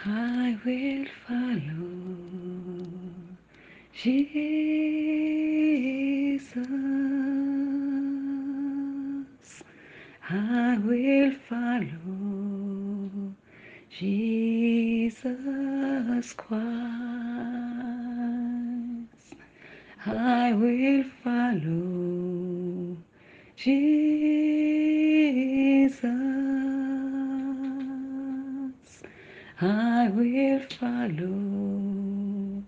I will follow Jesus. I will follow Jesus Christ. I will follow Jesus. I will follow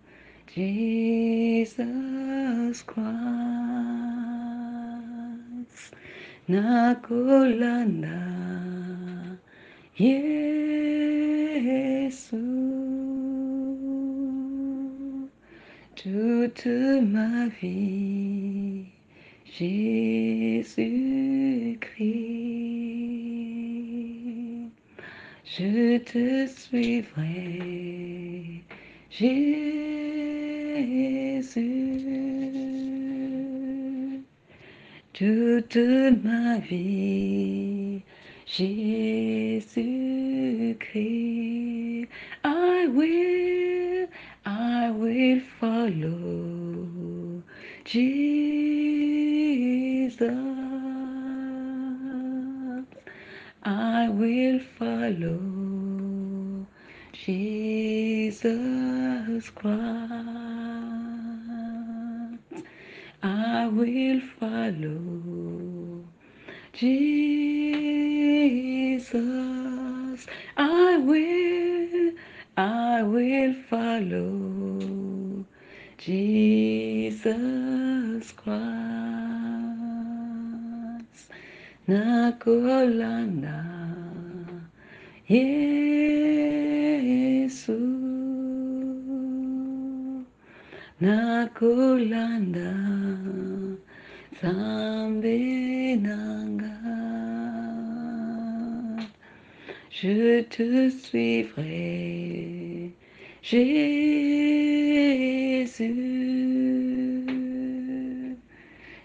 Jesus Christ. Nakulanda Yesu toute ma vie, Jésus-Christ. Je te suivrai, Jésus, toute ma vie, Jésus-Christ. I will follow Jesus. I will follow Jesus Christ. I will follow Jesus. I will follow Jesus Christ. Nakolanda Yesu. Nakolanda Zambe nanga. Je te suivrai, Jésus,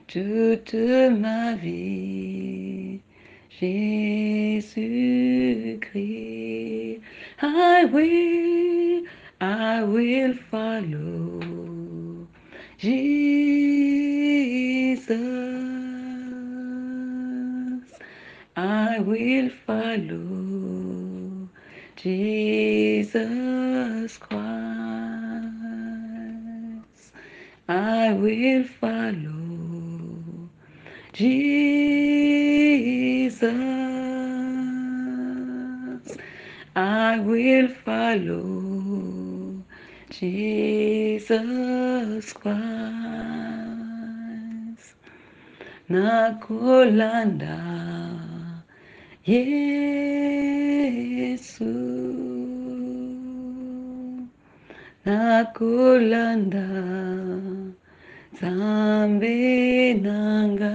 toute ma vie, Jésus-Christ. I will follow Jesus. I will follow Jesus Christ. I will follow Jesus. I will follow Jesus Christ. Nakolanda Yesu. Nakolanda Zambe nanga.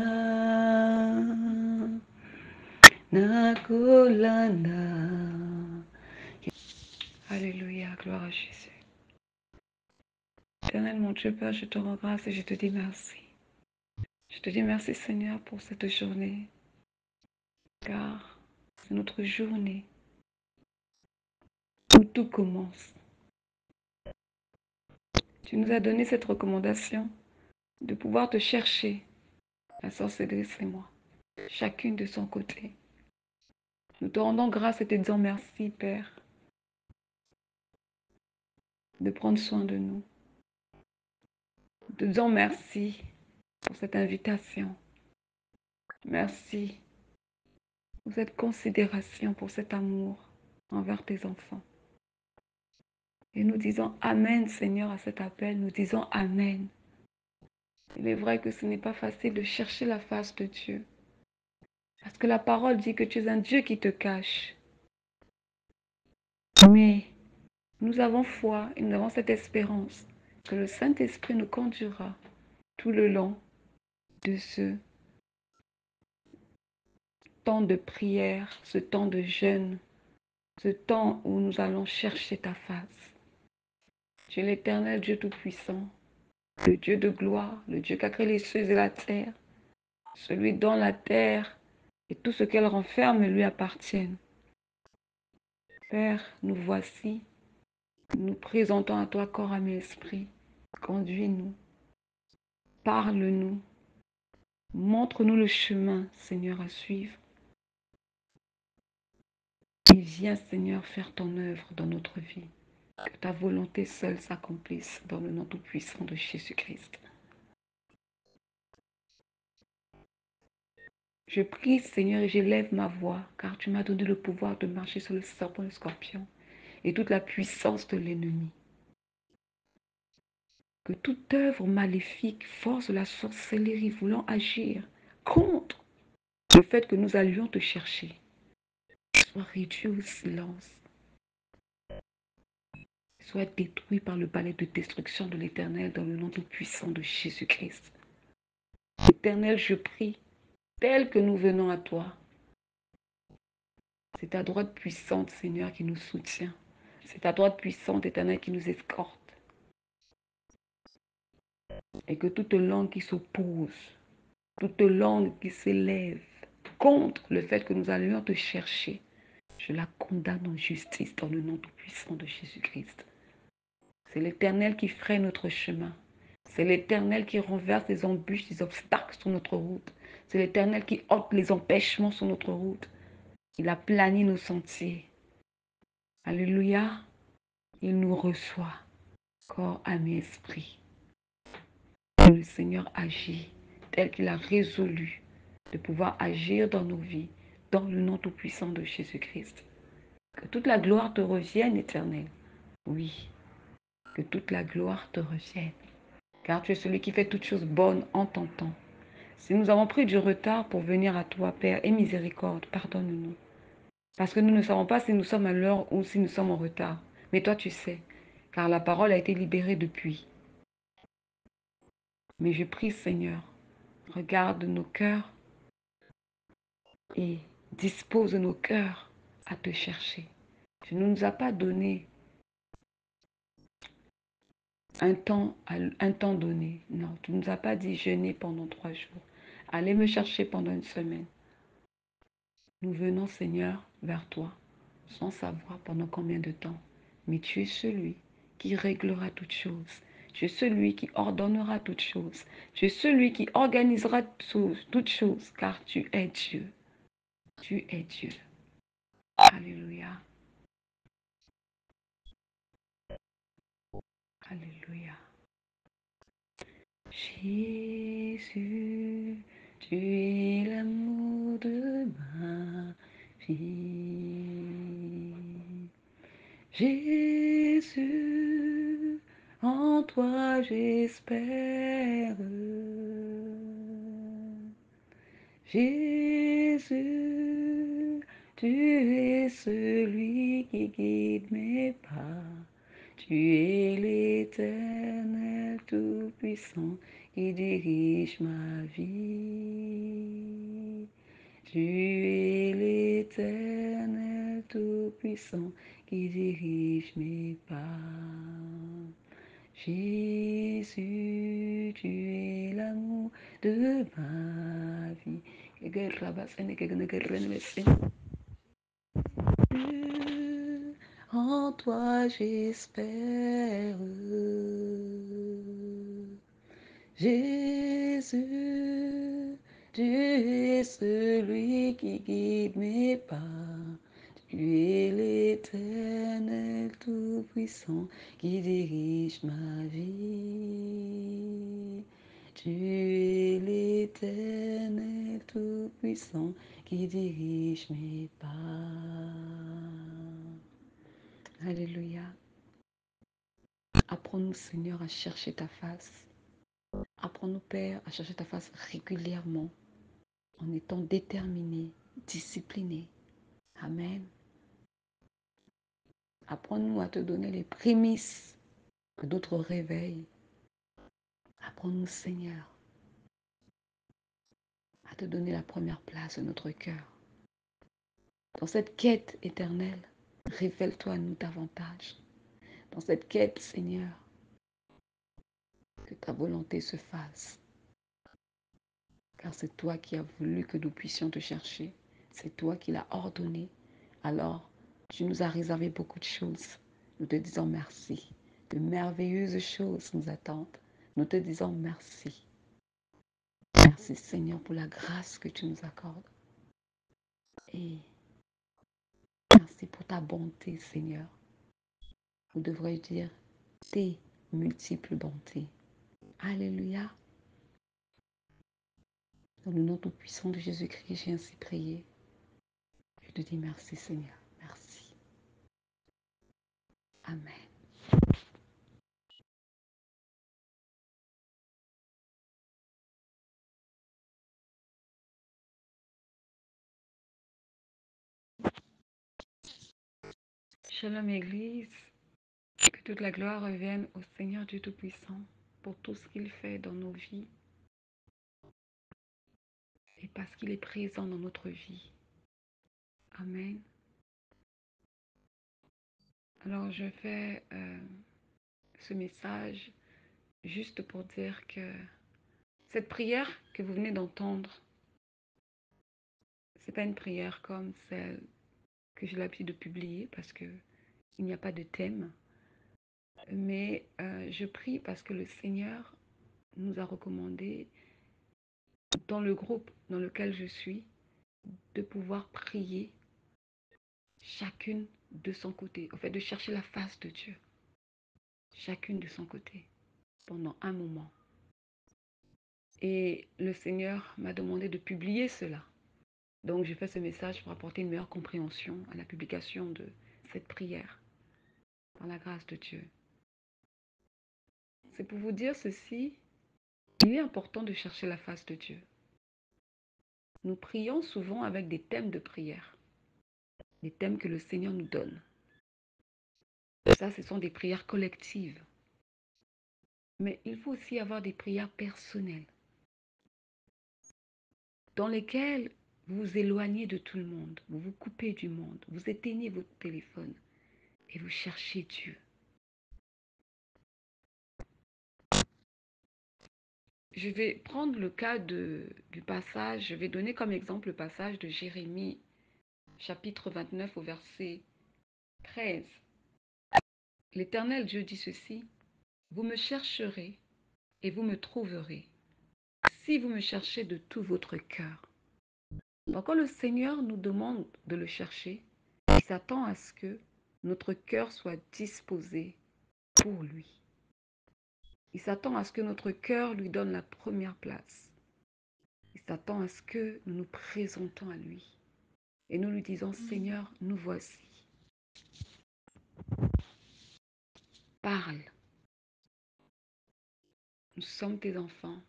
Nakolanda. Alléluia, gloire à Jésus. Éternel mon Dieu, Père, je te rends grâce et je te dis merci. Je te dis merci, Seigneur, pour cette journée, car c'est notre journée où tout commence. Tu nous as donné cette recommandation de pouvoir te chercher, la sœur Cédric et moi, chacune de son côté. Nous te rendons grâce et te disons merci, Père, de prendre soin de nous. Nous te disons merci pour cette invitation. Merci pour cette considération, pour cet amour envers tes enfants. Et nous disons Amen, Seigneur, à cet appel. Nous disons Amen. Il est vrai que ce n'est pas facile de chercher la face de Dieu. Parce que la parole dit que tu es un Dieu qui te cache. Mais nous avons foi et nous avons cette espérance que le Saint-Esprit nous conduira tout le long de ce temps de prière, ce temps de jeûne, ce temps où nous allons chercher ta face. Tu es l'Éternel Dieu Tout-Puissant, le Dieu de gloire, le Dieu qui a créé les cieux et la terre, celui dont la terre et tout ce qu'elle renferme lui appartiennent. Père, nous voici Nous présentons à toi corps, âme et esprit. Conduis-nous. Parle-nous. Montre-nous le chemin, Seigneur, à suivre. Et viens, Seigneur, faire ton œuvre dans notre vie. Que ta volonté seule s'accomplisse dans le nom tout-puissant de Jésus-Christ. Je prie, Seigneur, et j'élève ma voix, car tu m'as donné le pouvoir de marcher sur le serpent et le scorpion et toute la puissance de l'ennemi. Que toute œuvre maléfique, force de la sorcellerie voulant agir contre le fait que nous allions te chercher soit réduit au silence, soit détruit par le balai de destruction de l'Éternel dans le nom tout-puissant de Jésus-Christ. Éternel, je prie, tel que nous venons à toi, c'est ta droite puissante, Seigneur, qui nous soutient. C'est ta droite puissante, Éternel, qui nous escorte. Et que toute langue qui s'oppose, toute langue qui s'élève contre le fait que nous allions te chercher, je la condamne en justice dans le nom tout-puissant de Jésus-Christ. C'est l'Éternel qui freine notre chemin. C'est l'Éternel qui renverse les embûches, les obstacles sur notre route. C'est l'Éternel qui ôte les empêchements sur notre route. Il aplanit nos sentiers. Alléluia. Il nous reçoit, corps, âme et esprit. Le Seigneur agit tel qu'il a résolu de pouvoir agir dans nos vies, dans le nom tout-puissant de Jésus-Christ. Que toute la gloire te revienne, Éternel. Oui, que toute la gloire te revienne. Car tu es celui qui fait toutes choses bonnes en ton temps. Si nous avons pris du retard pour venir à toi, Père, aie miséricorde, pardonne-nous. Parce que nous ne savons pas si nous sommes à l'heure ou si nous sommes en retard. Mais toi, tu sais, car la parole a été libérée depuis. Mais je prie, Seigneur, regarde nos cœurs et dispose nos cœurs à te chercher. Tu ne nous as pas donné un temps donné. Non, tu ne nous as pas dit jeûner pendant 3 jours. Allez me chercher pendant une semaine. Nous venons, Seigneur, vers toi, sans savoir pendant combien de temps. Mais tu es celui qui réglera toutes choses. Tu es celui qui ordonnera toutes choses. Tu es celui qui organisera toutes choses, car tu es Dieu. Tu es Dieu. Alléluia. Alléluia. Jésus, tu es l'amour de ma vie. Jésus, en toi j'espère. Jésus, tu es celui qui guide mes pas. Tu es l'Éternel Tout-Puissant qui dirige ma vie. Tu es l'Éternel Tout-Puissant qui dirige mes pas. Jésus, tu es l'amour de ma vie. En toi j'espère. Jésus, tu es celui qui guide mes pas. Tu es l'Éternel Tout-Puissant qui dirige ma vie. Tu es l'Éternel Tout-Puissant qui dirige mes pas. Alléluia. Apprends-nous, Seigneur, à chercher ta face. Apprends-nous, Père, à chercher ta face régulièrement, en étant déterminés, disciplinés. Amen. Apprends-nous à te donner les prémices que d'autres réveillent. Apprends-nous, Seigneur, à te donner la première place de notre cœur. Dans cette quête éternelle, révèle-toi à nous davantage. Dans cette quête, Seigneur, que ta volonté se fasse. Car c'est toi qui as voulu que nous puissions te chercher. C'est toi qui l'as ordonné. Alors, tu nous as réservé beaucoup de choses. Nous te disons merci. De merveilleuses choses nous attendent. Nous te disons merci. Merci Seigneur pour la grâce que tu nous accordes. Et merci pour ta bonté Seigneur. Ou devrais-je dire tes multiples bontés. Alléluia. Dans le nom tout-puissant de Jésus-Christ, j'ai ainsi prié. Je te dis merci Seigneur. Merci. Amen. Shalom Église, que toute la gloire revienne au Seigneur Dieu Tout-Puissant pour tout ce qu'il fait dans nos vies et parce qu'il est présent dans notre vie. Amen. Alors je fais ce message juste pour dire que cette prière que vous venez d'entendre, ce n'est pas une prière comme celle que j'ai l'habitude de publier parce qu'il n'y a pas de thème. Mais je prie parce que le Seigneur nous a recommandé, dans le groupe dans lequel je suis, de pouvoir prier chacune de son côté. En fait, de chercher la face de Dieu. Chacune de son côté. Pendant un moment. Et le Seigneur m'a demandé de publier cela. Donc, je fais ce message pour apporter une meilleure compréhension à la publication de cette prière. Par la grâce de Dieu. C'est pour vous dire ceci. Il est important de chercher la face de Dieu. Nous prions souvent avec des thèmes de prière. Des thèmes que le Seigneur nous donne. Ça, ce sont des prières collectives. Mais il faut aussi avoir des prières personnelles. Dans lesquelles vous vous éloignez de tout le monde. Vous vous coupez du monde. Vous éteignez votre téléphone. Et vous cherchez Dieu. Je vais prendre le cas du passage. Je vais donner comme exemple le passage de Jérémie, chapitre 29 au verset 13. L'Éternel Dieu dit ceci. Vous me chercherez et vous me trouverez, si vous me cherchez de tout votre cœur. Donc quand le Seigneur nous demande de le chercher, il s'attend à ce que notre cœur soit disposé pour lui. Il s'attend à ce que notre cœur lui donne la première place. Il s'attend à ce que nous nous présentons à lui et nous lui disons, Seigneur, nous voici. Parle. Nous sommes tes enfants.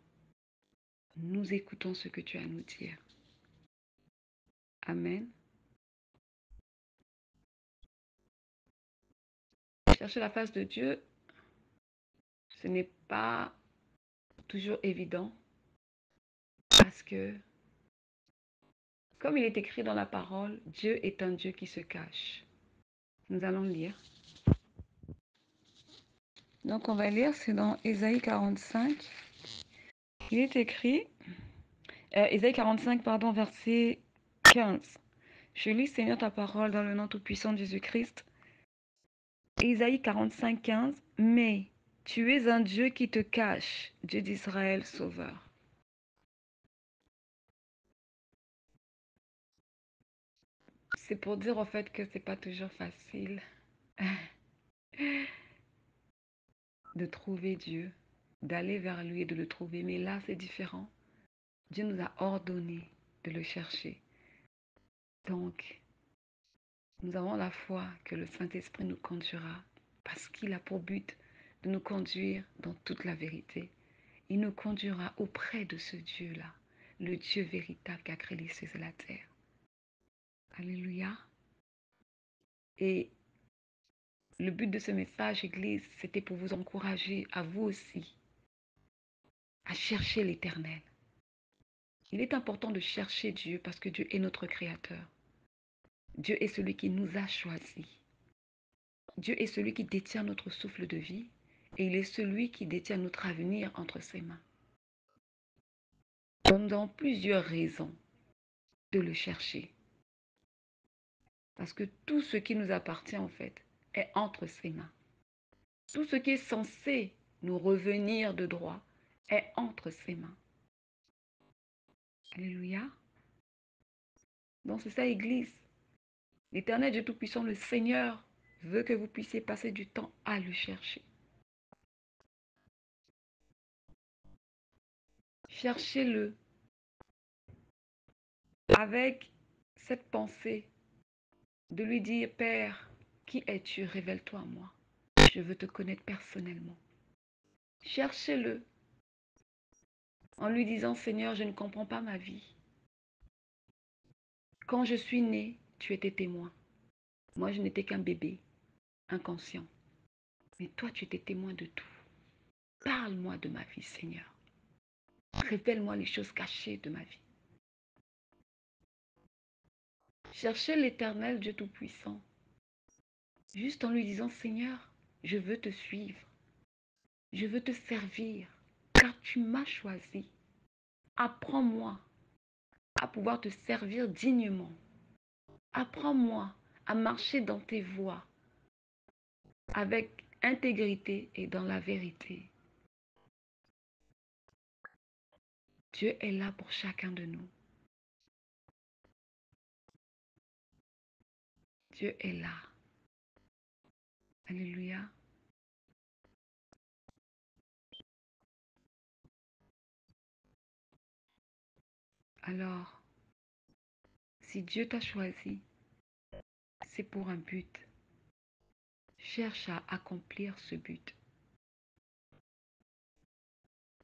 Nous écoutons ce que tu as à nous dire. Amen. Chercher la face de Dieu, ce n'est pas toujours évident parce que, comme il est écrit dans la parole, Dieu est un Dieu qui se cache. Nous allons lire. Donc on va lire, c'est dans Ésaïe 45. Il est écrit, Ésaïe 45, pardon, verset 15. Je lis, Seigneur, ta parole dans le nom tout-puissant de Jésus-Christ. Ésaïe 45, 15. Mais tu es un Dieu qui te cache, Dieu d'Israël, sauveur. C'est pour dire en fait que c'est pas toujours facile de trouver Dieu, d'aller vers lui et de le trouver. Mais là, c'est différent. Dieu nous a ordonné de le chercher. Donc, nous avons la foi que le Saint-Esprit nous conduira parce qu'il a pour but de nous conduire dans toute la vérité. Il nous conduira auprès de ce Dieu-là, le Dieu véritable qui a créé les cieux et la terre. Alléluia. Et le but de ce message, Église, c'était pour vous encourager à vous aussi à chercher l'Éternel. Il est important de chercher Dieu parce que Dieu est notre Créateur. Dieu est celui qui nous a choisis. Dieu est celui qui détient notre souffle de vie et il est celui qui détient notre avenir entre ses mains. Donc, nous avons plusieurs raisons de le chercher. Parce que tout ce qui nous appartient, en fait, est entre ses mains. Tout ce qui est censé nous revenir de droit est entre ses mains. Alléluia. Donc c'est ça, Église. L'Éternel Dieu Tout-Puissant, le Seigneur, veut que vous puissiez passer du temps à le chercher. Cherchez-le avec cette pensée de lui dire, Père, qui es-tu? Révèle-toi à moi. Je veux te connaître personnellement. Cherchez-le en lui disant, Seigneur, je ne comprends pas ma vie. Quand je suis né, tu étais témoin. Moi, je n'étais qu'un bébé, inconscient. Mais toi, tu étais témoin de tout. Parle-moi de ma vie, Seigneur. Révèle-moi les choses cachées de ma vie. Cherchez l'Éternel Dieu Tout-Puissant, juste en lui disant, Seigneur, je veux te suivre. Je veux te servir, car tu m'as choisi. Apprends-moi à pouvoir te servir dignement. Apprends-moi à marcher dans tes voies avec intégrité et dans la vérité. Dieu est là pour chacun de nous. Dieu est là. Alléluia. Alors, si Dieu t'a choisi, c'est pour un but. Cherche à accomplir ce but.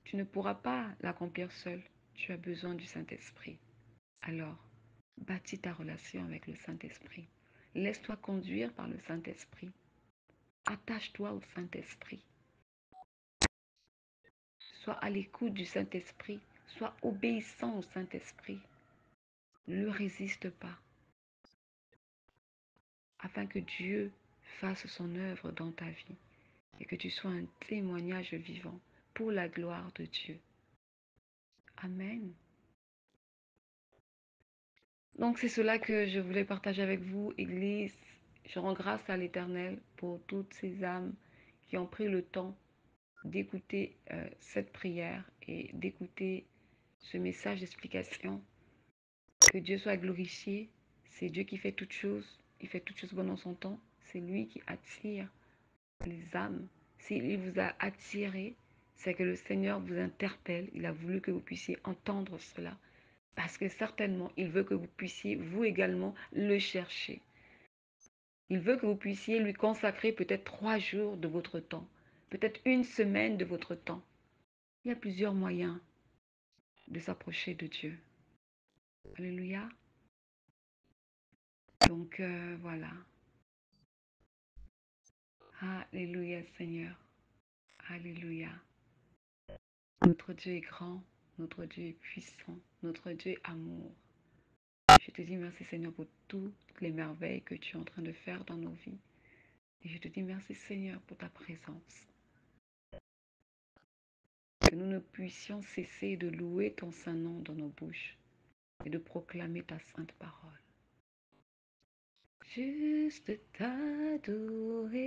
Tu ne pourras pas l'accomplir seul. Tu as besoin du Saint-Esprit. Alors, bâtis ta relation avec le Saint-Esprit. Laisse-toi conduire par le Saint-Esprit. Attache-toi au Saint-Esprit. Sois à l'écoute du Saint-Esprit. Sois obéissant au Saint-Esprit. Ne le résiste pas, afin que Dieu fasse son œuvre dans ta vie et que tu sois un témoignage vivant pour la gloire de Dieu. Amen. Donc c'est cela que je voulais partager avec vous, Église. Je rends grâce à l'Éternel pour toutes ces âmes qui ont pris le temps d'écouter cette prière et d'écouter ce message d'explication. Que Dieu soit glorifié. C'est Dieu qui fait toutes choses. Il fait toutes choses bonnes en son temps. C'est lui qui attire les âmes. S'il vous a attiré, c'est que le Seigneur vous interpelle. Il a voulu que vous puissiez entendre cela. Parce que certainement, il veut que vous puissiez, vous également, le chercher. Il veut que vous puissiez lui consacrer peut-être 3 jours de votre temps. Peut-être une semaine de votre temps. Il y a plusieurs moyens de s'approcher de Dieu. Alléluia. Donc, voilà. Alléluia, Seigneur. Alléluia. Notre Dieu est grand, notre Dieu est puissant, notre Dieu est amour. Je te dis merci, Seigneur, pour toutes les merveilles que tu es en train de faire dans nos vies. Et je te dis merci, Seigneur, pour ta présence. Que nous ne puissions cesser de louer ton saint nom dans nos bouches et de proclamer ta sainte parole. Juste t'adorer,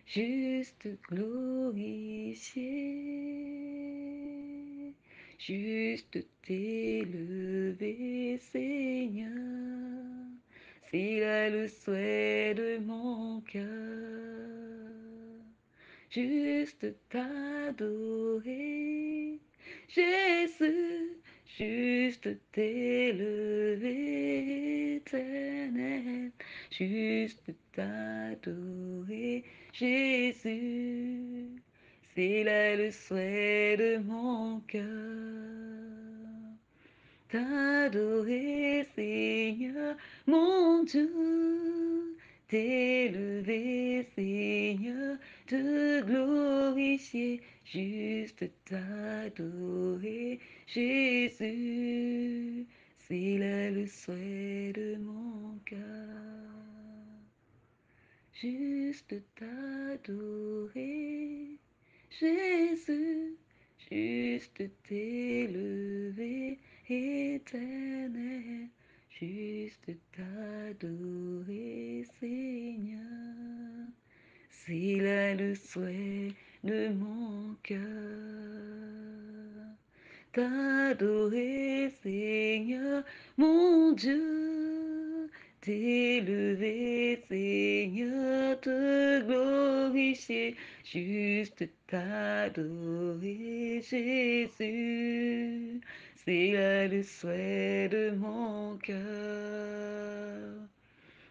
juste glorifier, juste t'élever, Seigneur, c'est là le souhait de mon cœur. Juste t'adorer, Jésus, juste t'élever, éternel, juste t'adorer, Jésus, c'est là le souhait de mon cœur. T'adorer, Seigneur, mon Dieu, t'élever, Seigneur, te glorifier, juste t'adorer, Jésus, c'est là le souhait de mon cœur. Juste t'adorer, Jésus, juste t'élever, éternel, juste t'adorer, Seigneur. C'est là le souhait de mon cœur. T'adorer, Seigneur, mon Dieu. T'élever, Seigneur, te glorifier. Juste t'adorer, Jésus. C'est là le souhait de mon cœur.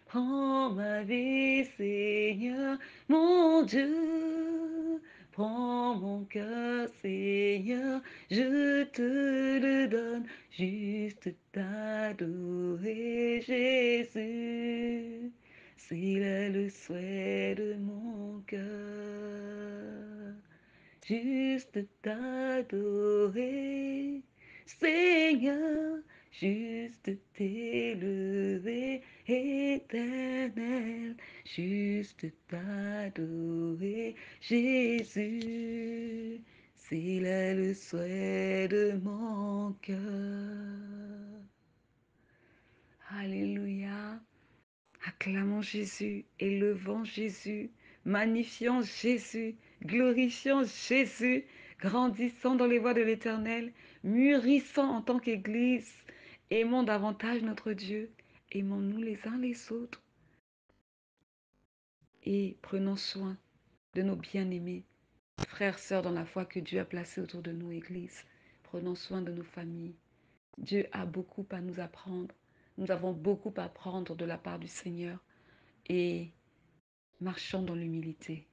Prends ma vie, Seigneur, mon Dieu. Prends mon cœur, Seigneur, je te le donne. Juste t'adorer, Jésus. C'est là le souhait de mon cœur. Juste t'adorer, Seigneur, juste t'élever, éternel, juste t'adorer, Jésus, c'est là le souhait de mon cœur. Alléluia. Acclamons Jésus, élevons Jésus, magnifions Jésus, glorifions Jésus, grandissons dans les voies de l'Éternel, mûrissons en tant qu'Église, aimons davantage notre Dieu, aimons-nous les uns les autres et prenons soin de nos bien-aimés, frères, sœurs dans la foi que Dieu a placés autour de nous, Église. Prenons soin de nos familles. Dieu a beaucoup à nous apprendre. Nous avons beaucoup à apprendre de la part du Seigneur et marchons dans l'humilité.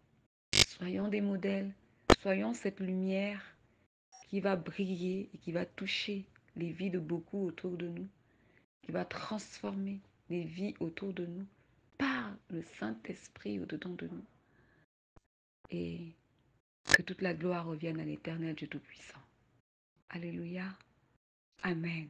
Soyons des modèles, soyons cette lumière qui va briller et qui va toucher les vies de beaucoup autour de nous, qui va transformer les vies autour de nous par le Saint-Esprit au-dedans de nous. Et que toute la gloire revienne à l'Éternel Dieu Tout-Puissant. Alléluia. Amen.